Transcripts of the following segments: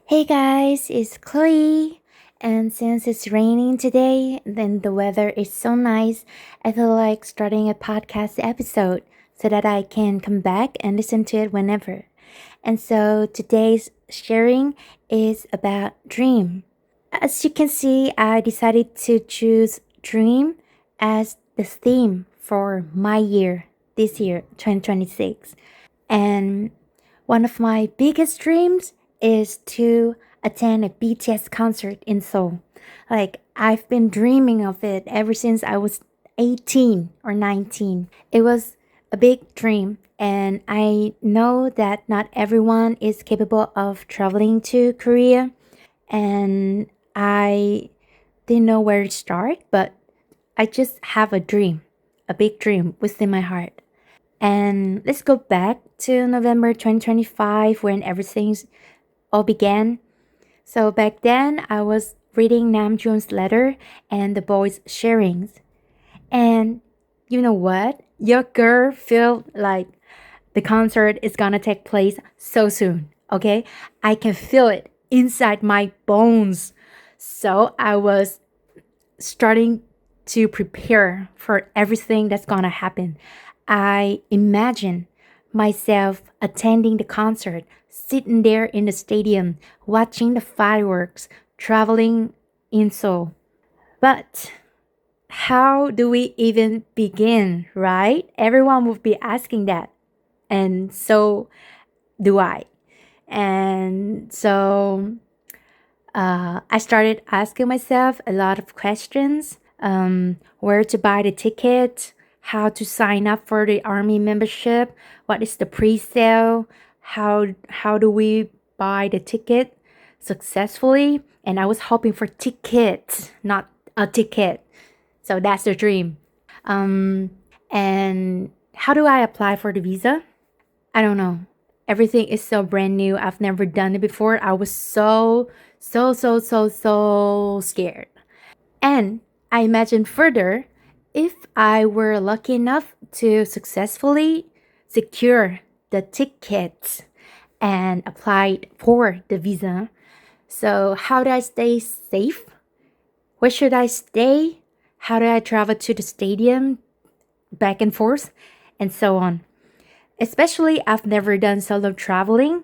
Hey guys, it's Chloe. And since it's raining today, then the weather is so nice, I feel like starting a podcast episode so that I can come back and listen to it whenever. And so today's sharing is about dream. As you can see, I decided to choose dream as the theme for my year, this year, 2026. And one of my biggest dreams is to attend a BTS concert in Seoul. Like, I've been dreaming of it ever since I was 18 or 19. It was a big dream, and I know that not everyone is capable of traveling to Korea, and I didn't know where to start, but I just have a dream, a big dream within my heart. And let's go back to November 2025 when everything's all began. So back then, I was reading Namjoon's letter and the boys' sharings. And you know what? Your girl feel like the concert is gonna take place so soon. Okay? I can feel it inside my bones. So I was starting to prepare for everything that's gonna happen. I imagine myself attending the concert, sitting there in the stadium, watching the fireworks, traveling in Seoul. But how do we even begin, right? Everyone would be asking that. And so do I. And so I started asking myself a lot of questions, where to buy the ticket, how to sign up for the army membership, what is the pre-sale, how do we buy the ticket successfully. And I was hoping for tickets, not a ticket. So that's the dream. And how do I apply for the visa? I don't know. Everything is so brand new. I've never done it before. I was so scared. And I imagine further, if I were lucky enough to successfully secure the tickets and applied for the visa. So how do I stay safe? Where should I stay? How do I travel to the stadium back and forth? And so on. Especially, I've never done solo traveling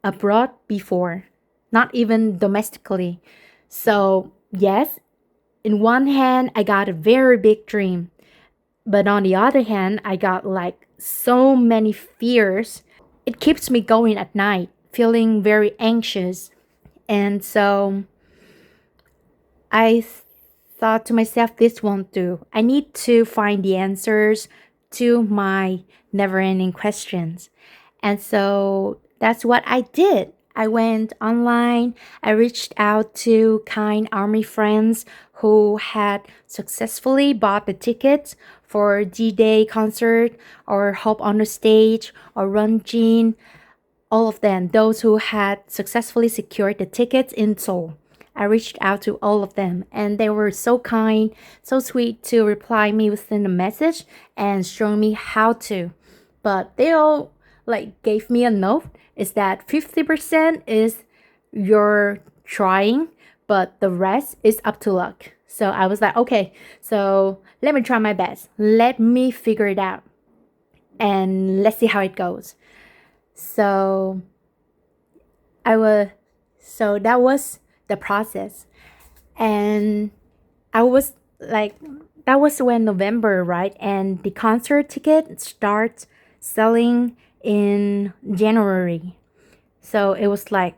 abroad before, not even domestically. So, yes, in one hand, I got a very big dream, but on the other hand, I got like so many fears. It keeps me going at night, feeling very anxious. And so I thought to myself, this won't do. I need to find the answers to my never ending questions. And so that's what I did. I went online. I reached out to kind army friends who had successfully bought the tickets for D-Day concert or Hope on the Stage or Run Jean, all of them, those who had successfully secured the tickets in Seoul. I reached out to all of them and they were so kind, so sweet to reply me within the message and show me how to. But they all like gave me a note is that 50% is you're trying, but the rest is up to luck. So I was like, okay, so let me try my best. Let me figure it out and let's see how it goes. So I was so that was the process. And I was like that was when November, right? And the concert ticket starts selling in January. So it was like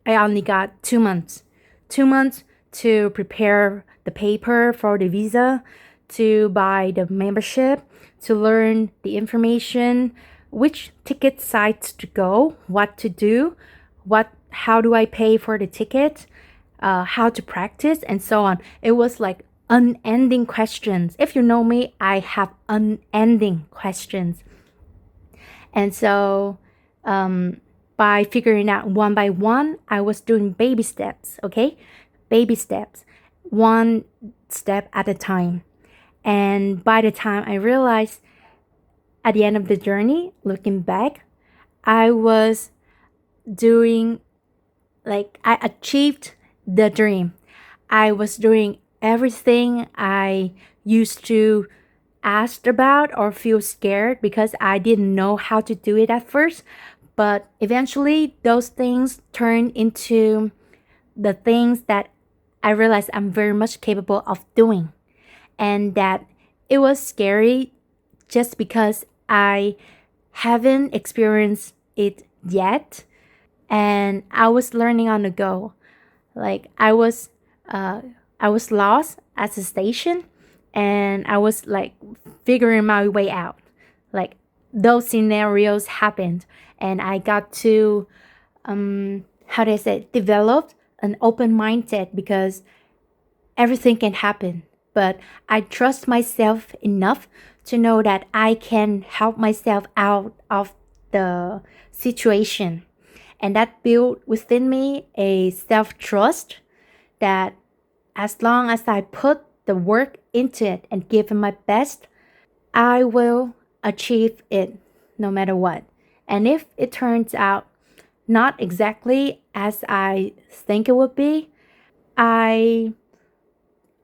I only got 2 months. 2 months to prepare the paper for the visa, to buy the membership, to learn the information, which ticket sites to go, what to do, how do I pay for the ticket, how to practice, and so on. It was like unending questions. If you know me, I have unending questions. And so by figuring out one by one, I was doing baby steps, okay? Baby steps, one step at a time. And by the time I realized at the end of the journey, looking back, I was doing like I achieved the dream. I was doing everything I used to ask about or feel scared because I didn't know how to do it at first. But eventually, those things turned into the things that I realized I'm very much capable of doing, and that it was scary just because I haven't experienced it yet, and I was learning on the go. Like uh, I was lost at the station, and I was like figuring my way out. Like those scenarios happened, and I got to how do I say develop an open mindset because everything can happen. But I trust myself enough to know that I can help myself out of the situation. And that built within me a self trust that as long as I put the work into it and give it my best, I will achieve it no matter what. And if it turns out not exactly as I think it would be, I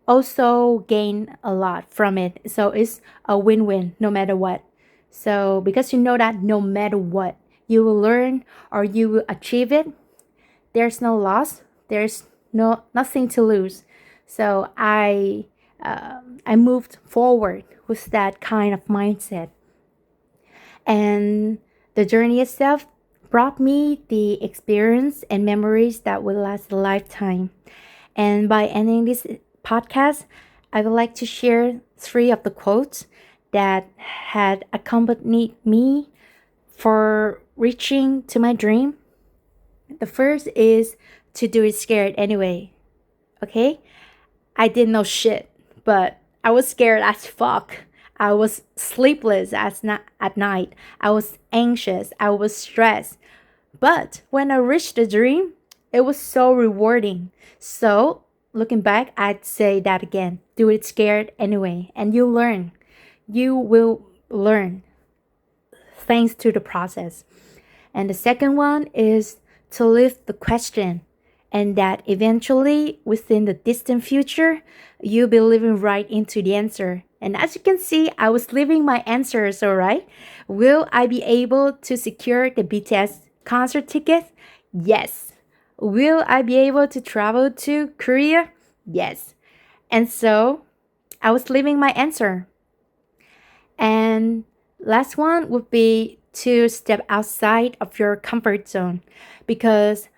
also gain a lot from it. So it's a win win no matter what. So because you know that no matter what, you will learn or you will achieve it, there's no loss, there's nothing to lose. So I moved forward with that kind of mindset, and the journey itself brought me the experience and memories that will last a lifetime. And by ending this podcast, I would like to share three of the quotes that had accompanied me for reaching to my dream. The first is to do it scared anyway. Okay? I didn't know shit, but I was scared as fuck. I was sleepless at night. I was anxious. I was stressed. But when I reached the dream, it was so rewarding. So, looking back, I'd say that again. Do it scared anyway, and you learn. You will learn thanks to the process. And the second one is to live the question, and that eventually, within the distant future, you'll be living right into the answer. And as you can see, I was living my answers, all right? Will I be able to secure the BTS concert ticket? Yes. Will I be able to travel to Korea? Yes. And so I was living my answer. And last one would be to step outside of your comfort zone because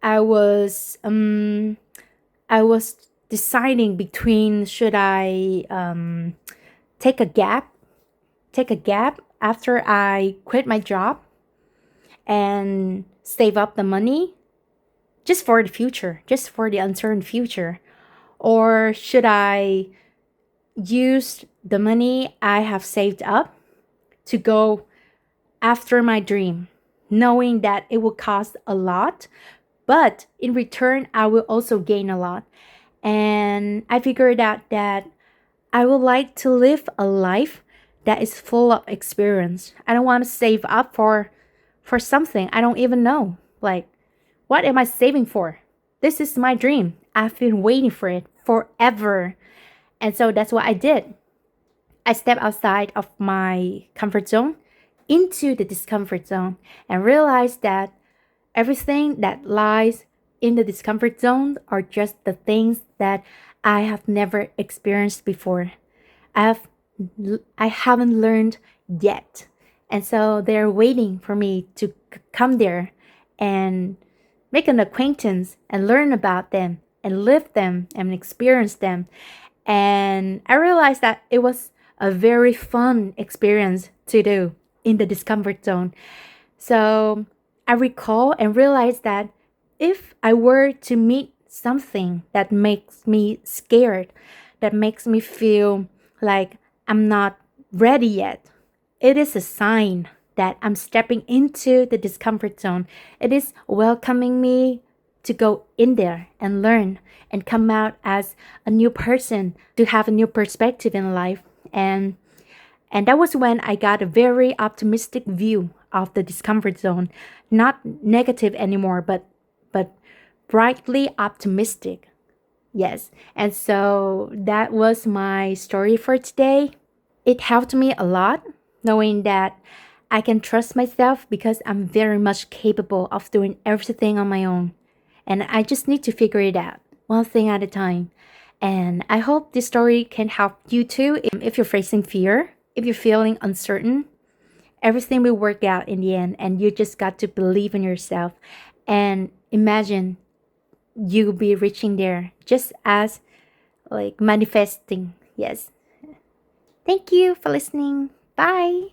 I was I was deciding between should I take a gap take a gap after I quit my job and save up the money just for the future, just for the uncertain future, or should I use the money I have saved up to go after my dream, knowing that it will cost a lot, but in return, I will also gain a lot. And I figured out that I would like to live a life that is full of experience. I don't want to save up for something I don't even know. Like, what am I saving for? This is my dream. I've been waiting for it forever. And so that's what I did. I stepped outside of my comfort zone into the discomfort zone and realized that everything that lies in the discomfort zone are just the things that I have never experienced before. I have I haven't learned yet. And so they're waiting for me to come there and make an acquaintance and learn about them and live them and experience them. And I realized that it was a very fun experience to do in the discomfort zone. So I recall and realized that if I were to meet something that makes me scared, that makes me feel like I'm not ready yet, it is a sign that I'm stepping into the discomfort zone. It is welcoming me to go in there and learn and come out as a new person, to have a new perspective in life. And that was when I got a very optimistic view of the discomfort zone, not negative anymore, but brightly optimistic. Yes. And so that was my story for today. It helped me a lot knowing that I can trust myself because I'm very much capable of doing everything on my own. And I just need to figure it out one thing at a time. And I hope this story can help you too if you're facing fear, if you're feeling uncertain. Everything will work out in the end, and you just got to believe in yourself and imagine you be reaching there just as like manifesting. Yes. Thank you for listening. Bye.